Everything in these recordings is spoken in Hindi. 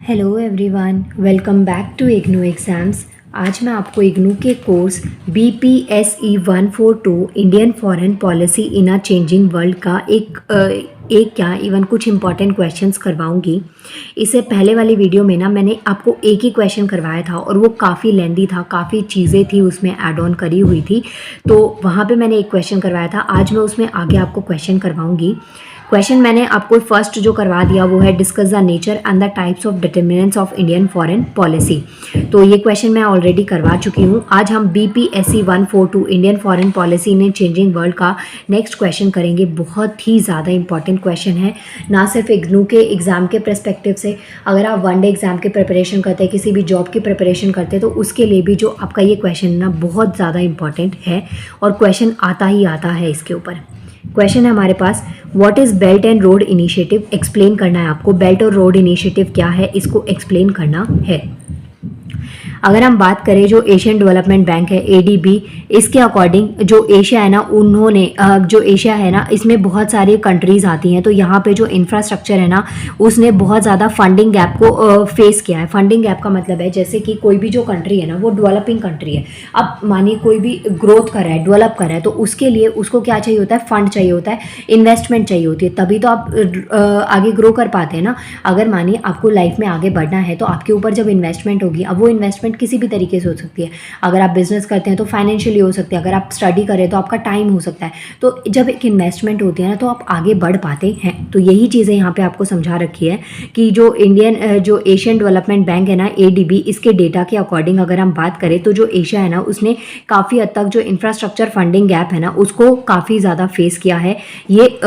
Hello everyone, welcome back to IGNOU exams. आज मैं आपको इग्नू के course BPSE 142 Indian foreign policy in a changing world का एक क्या इवन कुछ इंपॉर्टेंट क्वेश्चंस करवाऊंगी। इससे पहले वाली वीडियो में ना मैंने आपको एक ही क्वेश्चन करवाया था और वो काफ़ी लेंदी था, काफ़ी चीज़ें थी उसमें ऐड ऑन करी हुई थी, तो वहाँ पे मैंने एक क्वेश्चन करवाया था। आज मैं उसमें आगे आपको क्वेश्चन करवाऊंगी। क्वेश्चन मैंने आपको फर्स्ट जो करवा दिया वो है discuss the nature and the types of determinants of Indian foreign policy. तो ये क्वेश्चन मैं ऑलरेडी करवा चुकी हूँ। आज हम BPSE 142 इंडियन फॉरेन पॉलिसी इन चेंजिंग वर्ल्ड का नेक्स्ट क्वेश्चन करेंगे। बहुत ही ज़्यादा इंपॉर्टेंट क्वेश्चन है, ना सिर्फ इग्नू के एग्ज़ाम के परस्पेक्टिव से। अगर आप वन डे एग्ज़ाम की प्रिपरेशन करते हैं, किसी भी जॉब की प्रिपरेशन करते हैं, तो उसके लिए भी जो आपका ये क्वेश्चन ना बहुत ज़्यादा इंपॉर्टेंट है और क्वेश्चन आता ही आता है इसके ऊपर। क्वेश्चन है हमारे पास, what is belt and road initiative. Explain करना है आपको, बेल्ट और रोड इनिशिएटिव क्या है, इसको एक्सप्लेन करना है। अगर हम बात करें जो एशियन डेवलपमेंट बैंक है ADB, इसके अकॉर्डिंग जो एशिया है ना, उन्होंने जो एशिया है ना, इसमें बहुत सारी कंट्रीज़ आती हैं। तो यहाँ पे जो इंफ्रास्ट्रक्चर है ना, उसने बहुत ज़्यादा फंडिंग गैप को फेस किया है। फंडिंग गैप का मतलब है जैसे कि कोई भी जो कंट्री है ना, वो डेवलपिंग कंट्री है। अब मानिए कोई भी ग्रोथ कर रहा है, डेवलप कर रहा है, तो उसके लिए उसको क्या चाहिए होता है, फंड चाहिए होता है, इन्वेस्टमेंट चाहिए होती है, तभी तो आप आगे ग्रो कर पाते हैं ना। अगर मानिए आपको लाइफ में आगे बढ़ना है तो आपके ऊपर जब इन्वेस्टमेंट होगी, अब वो इन्वेस्टमेंट किसी भी तरीके से हो सकती है। अगर आप बिजनेस करते हैं तो फाइनेंशियली हो सकती है, अगर आप स्टडी करें तो आपका टाइम हो सकता है। तो जब एक इन्वेस्टमेंट होती है ना, तो आप आगे बढ़ पाते हैं। तो यही चीज़ें यहाँ पे आपको समझा रखी है कि जो जो एशियन डेवलपमेंट बैंक है ना, ADB, इसके डेटा के अकॉर्डिंग अगर हम बात करें तो जो एशिया है ना, उसने काफ़ी हद तक जो इंफ्रास्ट्रक्चर फंडिंग गैप है ना, उसको काफ़ी ज़्यादा फेस किया है। ये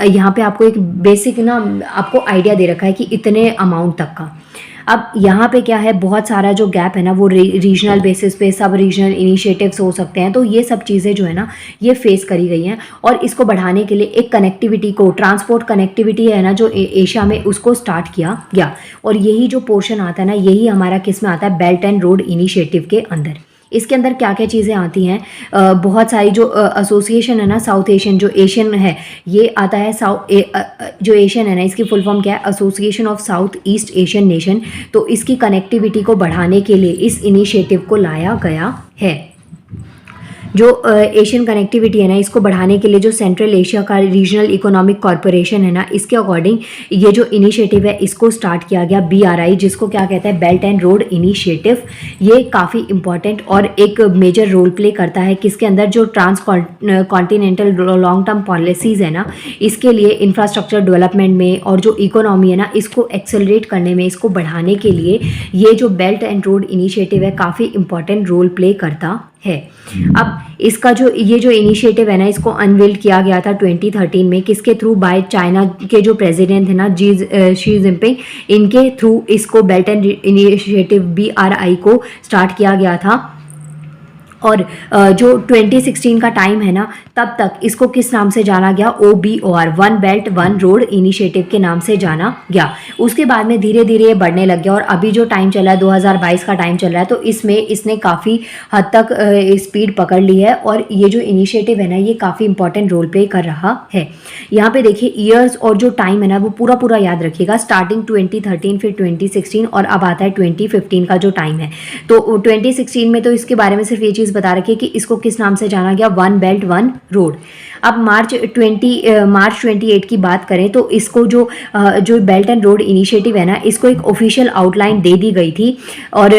यहाँ पे आपको एक बेसिक ना आपको आइडिया दे रखा है कि इतने अमाउंट तक का। अब यहाँ पे क्या है, बहुत सारा जो गैप है ना, वो रीजनल बेसिस पे सब रीजनल इनिशिएटिव्स हो सकते हैं। तो ये सब चीज़ें जो है ना, ये फेस करी गई हैं और इसको बढ़ाने के लिए एक कनेक्टिविटी को, ट्रांसपोर्ट कनेक्टिविटी है ना, जो एशिया में, उसको स्टार्ट किया गया। और यही जो पोर्शन आता है ना, यही हमारा किस में आता है, बेल्ट एंड रोड इनिशिएटिव के अंदर। इसके अंदर क्या क्या चीज़ें आती हैं, बहुत सारी जो एसोसिएशन है ना, साउथ एशियन जो एशियन है, ये आता है जो एशियन है ना, इसकी फुल फॉर्म क्या है, association of south east Asian nation. तो इसकी कनेक्टिविटी को बढ़ाने के लिए इस इनिशिएटिव को लाया गया है। जो एशियन कनेक्टिविटी है ना, इसको बढ़ाने के लिए जो सेंट्रल एशिया का रीजनल इकोनॉमिक कॉरपोरेशन है ना, इसके अकॉर्डिंग ये जो इनिशिएटिव है, इसको स्टार्ट किया गया, BRI, जिसको क्या कहते हैं, बेल्ट एंड रोड इनिशिएटिव। ये काफ़ी इंपॉर्टेंट और एक मेजर रोल प्ले करता है किसके अंदर, जो trans continental long term policies है ना, इसके लिए इंफ्रास्ट्रक्चर डेवलपमेंट में और जो इकोनॉमी है ना, इसको एक्सेलरेट करने में, इसको बढ़ाने के लिए ये जो बेल्ट एंड रोड इनिशिएटिव है, काफ़ी इंपॉर्टेंट रोल प्ले करता है। अब इसका जो ये जो इनिशिएटिव है ना, इसको अनवील किया गया था 2013 में, किसके थ्रू, बाय चाइना के जो प्रेसिडेंट है ना, शी जिनपिंग, इनके थ्रू इसको बेल्ट एंड इनिशिएटिव BRI को स्टार्ट किया गया था। और जो 2016 का टाइम है ना, तब तक इसको किस नाम से जाना गया, OBOR, one belt one road initiative के नाम से जाना गया। उसके बाद में धीरे धीरे ये बढ़ने लग गया और अभी जो टाइम चल रहा है, 2022 का टाइम चल रहा है, तो इसमें इसने काफ़ी हद तक स्पीड पकड़ ली है और ये जो इनिशिएटिव है ना, ये काफ़ी इंपॉर्टेंट रोल प्ले कर रहा है। यहाँ पे देखिए ईयर्स और जो टाइम है ना, वो पूरा पूरा याद रखिएगा। स्टार्टिंग 2013, फिर 2016 और अब आता है 2015 का जो टाइम है। तो 2016 में तो इसके बारे में सिर्फ ये चीज़ बता रखी है कि इसको किस नाम से जाना गया, वन बेल्ट वन रोड। अब मार्च 28 की बात करें तो इसको जो बेल्ट एंड रोड इनिशिएटिव है ना, इसको एक ऑफिशियल आउटलाइन दे दी गई थी और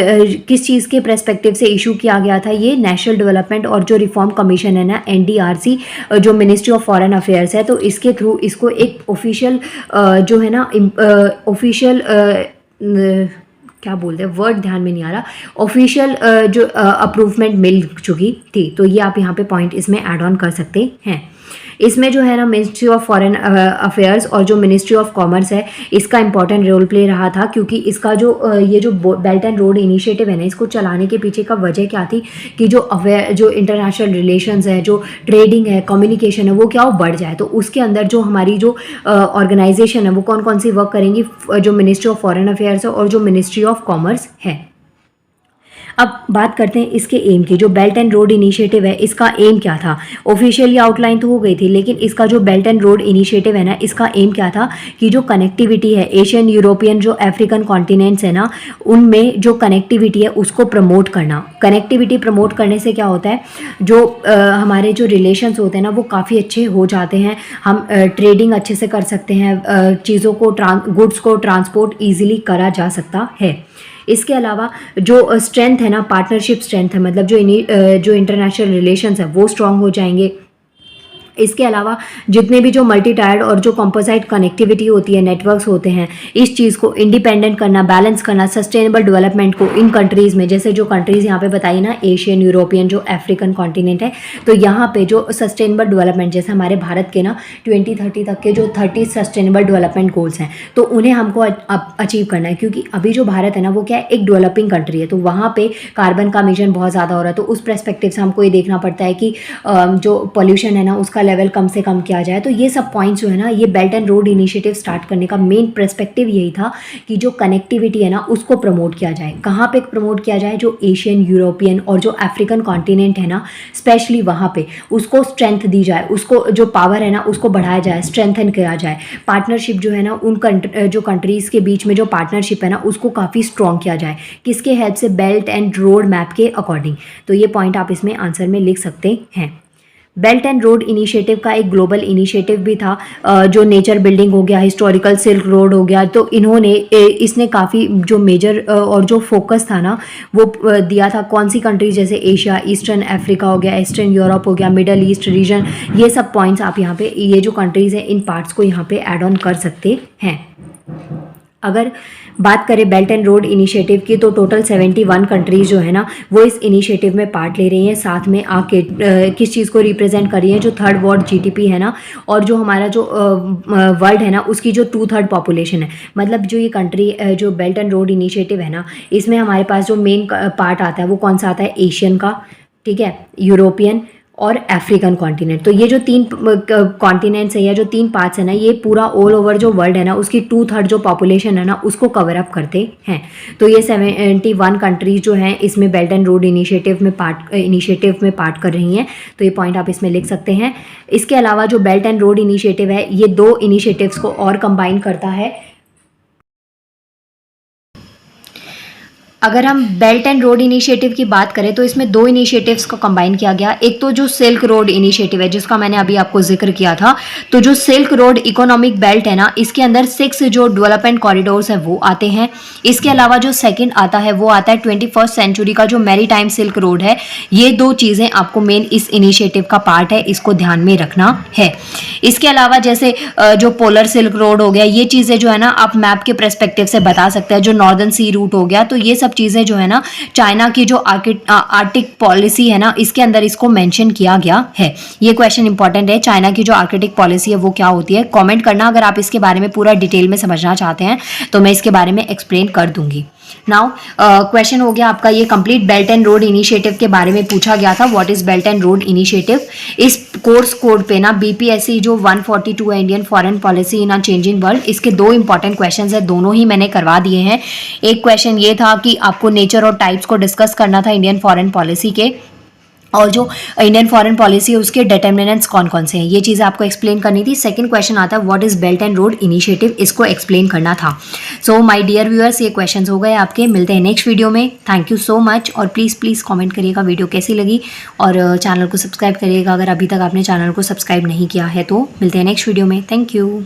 किस चीज़ के पर्सपेक्टिव से इशू किया गया था, ये नेशनल डेवलपमेंट और जो रिफॉर्म कमीशन है ना, NDRC, जो मिनिस्ट्री ऑफ फॉरेन अफेयर्स है, तो इसके थ्रू इसको एक ऑफिशियल जो है ना, ऑफिशियल क्या बोलते हैं, वर्ड ध्यान में नहीं आ रहा, ऑफिशियल जो अप्रूवमेंट मिल चुकी थी। तो ये आप यहाँ पे पॉइंट इसमें ऐड ऑन कर सकते हैं। इसमें जो है ना, मिनिस्ट्री ऑफ फॉरेन अफेयर्स और जो मिनिस्ट्री ऑफ कॉमर्स है, इसका इंपॉर्टेंट रोल प्ले रहा था, क्योंकि इसका जो ये जो बेल्ट एंड रोड इनिशिएटिव है ना, इसको चलाने के पीछे का वजह क्या थी कि जो इंटरनेशनल रिलेशंस है, जो ट्रेडिंग है, कम्युनिकेशन है, वो क्या, वो बढ़ जाए। तो उसके अंदर जो हमारी जो ऑर्गेनाइजेशन है, वो कौन कौन सी वर्क करेंगी, जो मिनिस्ट्री ऑफ फॉरेन अफेयर्स है और जो मिनिस्ट्री ऑफ कॉमर्स है। अब बात करते हैं इसके एम की। जो बेल्ट एंड रोड इनिशिएटिव है इसका एम क्या था? ऑफिशियली आउटलाइन तो हो गई थी, लेकिन इसका जो बेल्ट एंड रोड इनिशिएटिव है ना, इसका एम क्या था कि जो कनेक्टिविटी है एशियन, यूरोपियन, जो अफ्रीकन कॉन्टिनेंट्स है ना, उनमें जो कनेक्टिविटी है उसको प्रमोट करना। कनेक्टिविटी प्रमोट करने से क्या होता है, जो हमारे जो रिलेशंस होते हैं ना वो काफ़ी अच्छे हो जाते हैं। हम ट्रेडिंग अच्छे से कर सकते हैं, चीज़ों को गुड्स को ट्रांसपोर्ट ईजिली करा जा सकता है। इसके अलावा जो स्ट्रेंथ है ना, पार्टनरशिप स्ट्रेंथ है, मतलब जो इंटरनेशनल रिलेशंस है वो स्ट्रांग हो जाएंगे। इसके अलावा जितने भी जो मल्टी टायर्ड और जो कंपोजिट कनेक्टिविटी होती है, नेटवर्क्स होते हैं, इस चीज़ को इंडिपेंडेंट करना, बैलेंस करना, सस्टेनेबल डेवलपमेंट को इन कंट्रीज़ में, जैसे जो कंट्रीज़ यहाँ पे बताई ना, एशियन, यूरोपियन, जो अफ्रीकन कॉन्टिनेंट है, तो यहाँ पे जो सस्टेनेबल डेवलपमेंट, जैसे हमारे भारत के ना 2030 तक के जो 30 सस्टेनेबल डेवलपमेंट गोल्स हैं, तो उन्हें हमको अचीव करना है। क्योंकि अभी जो भारत है ना वो क्या है, एक डेवलपिंग कंट्री है, तो वहाँ पे कार्बन का इमिशन बहुत ज़्यादा हो रहा है। तो उस पर्सपेक्टिव से हमको ये देखना पड़ता है कि जो पॉल्यूशन है ना उसका लेवल कम से कम किया जाए। तो ये सब पॉइंट्स जो है ना, ये belt and road initiative start करने का मेन पर्सपेक्टिव यही था कि जो कनेक्टिविटी है ना उसको प्रमोट किया जाए। कहाँ पे प्रमोट किया जाए? जो एशियन, यूरोपियन और जो अफ्रीकन कॉन्टिनेंट है ना, स्पेशली वहाँ पे उसको स्ट्रेंथ दी जाए, उसको जो पावर है ना उसको बढ़ाया जाए, स्ट्रेंथन किया जाए। पार्टनरशिप जो है ना उन जो कंट्रीज़ के बीच में जो पार्टनरशिप है ना उसको काफ़ी स्ट्रॉन्ग किया जाए। किसके हेल्प से? बेल्ट एंड रोड मैप के अकॉर्डिंग। तो ये पॉइंट आप इसमें आंसर में लिख सकते हैं। बेल्ट एंड रोड इनिशिएटिव का एक ग्लोबल इनिशिएटिव भी था, जो नेचर बिल्डिंग हो गया, हिस्टोरिकल सिल्क रोड हो गया। तो इसने काफ़ी जो मेजर और जो फोकस था ना वो दिया था। कौन सी कंट्रीज? जैसे एशिया, ईस्टर्न अफ्रीका हो गया, ईस्टर्न यूरोप हो गया, मिडल ईस्ट रीजन, ये सब पॉइंट्स आप यहाँ पे, ये जो कंट्रीज़ हैं इन पार्ट्स को यहाँ पे ऐड ऑन कर सकते हैं। अगर बात करें बेल्ट एंड रोड इनिशिएटिव की, तो टोटल 71 कंट्रीज़ जो है ना वो इस इनिशिएटिव में पार्ट ले रही हैं। साथ में आके किस चीज़ को रिप्रेजेंट कर रही हैं? जो थर्ड वर्ल्ड जीडीपी है ना, और जो हमारा जो वर्ल्ड है ना उसकी जो 2/3 पॉपुलेशन है। मतलब जो ये कंट्री जो बेल्ट एंड रोड इनिशिएटिव है ना, इसमें हमारे पास जो मेन पार्ट आता है वो कौन सा आता है? एशियन का, ठीक है, यूरोपियन और अफ्रीकन कॉन्टिनेंट। तो ये जो 3 कॉन्टिनेंट्स है या जो 3 पार्ट्स है ना, ये पूरा ऑल ओवर जो वर्ल्ड है ना उसकी 2/3 जो पॉपुलेशन है ना उसको कवर अप करते हैं। तो ये 71 कंट्रीज जो हैं इसमें बेल्ट एंड रोड इनिशिएटिव में पार्ट कर रही हैं। तो ये पॉइंट आप इसमें लिख सकते हैं। इसके अलावा जो बेल्ट एंड रोड इनिशिएटिव है ये 2 इनिशिएटिव्स को और कंबाइन करता है। अगर हम बेल्ट एंड रोड इनिशिएटिव की बात करें तो इसमें 2 इनिशिएटिव्स को कंबाइन किया गया। एक तो जो सिल्क रोड इनिशिएटिव है जिसका मैंने अभी आपको जिक्र किया था, तो जो सिल्क रोड इकोनॉमिक बेल्ट है ना, इसके अंदर 6 जो डेवलपमेंट कॉरिडोर्स है वो आते हैं। इसके अलावा जो सेकंड आता है वो आता है 21st सेंचुरी का जो मैरीटाइम सिल्क रोड है। ये 2 चीज़ें आपको मेन इस इनिशिएटिव का पार्ट है, इसको ध्यान में रखना है। इसके अलावा जैसे जो पोलर सिल्क रोड हो गया, ये चीज़ें जो है ना आप मैप के पर्सपेक्टिव से बता सकते हैं। जो नॉर्दर्न सी रूट हो गया, तो ये सब चीज़ें जो है ना चाइना की जो आर्कटिक पॉलिसी है ना इसके अंदर इसको मेंशन किया गया है। ये क्वेश्चन इंपॉर्टेंट है। चाइना की जो आर्कटिक पॉलिसी है वो क्या होती है? कमेंट करना अगर आप इसके बारे में पूरा डिटेल में समझना चाहते हैं, तो मैं इसके बारे में एक्सप्लेन कर दूंगी। नाउ क्वेश्चन हो गया आपका ये complete belt and road initiative के बारे में पूछा गया था। What is belt and road initiative? इस कोर्स कोड पे ना बीपीएससी जो 142 है, Indian foreign policy in a changing world, इसके 2 इंपॉर्टेंट क्वेश्चंस है, दोनों ही मैंने करवा दिए हैं। एक क्वेश्चन ये था कि आपको नेचर और टाइप्स को डिस्कस करना था इंडियन फॉरेन पॉलिसी के, और जो इंडियन फॉरेन पॉलिसी है उसके डिटर्मिनेंट्स कौन कौन से हैं, ये चीज़ आपको एक्सप्लेन करनी थी। सेकंड क्वेश्चन आता है what is belt and road initiative, इसको एक्सप्लेन करना था। सो माय डियर व्यूअर्स, ये क्वेश्चंस हो गए आपके। मिलते हैं नेक्स्ट वीडियो में। थैंक यू सो मच, और प्लीज़ कमेंट करिएगा वीडियो कैसी लगी, और चैनल को सब्सक्राइब करिएगा अगर अभी तक आपने चैनल को सब्सक्राइब नहीं किया है तो। मिलते हैं नेक्स्ट वीडियो में। Thank you.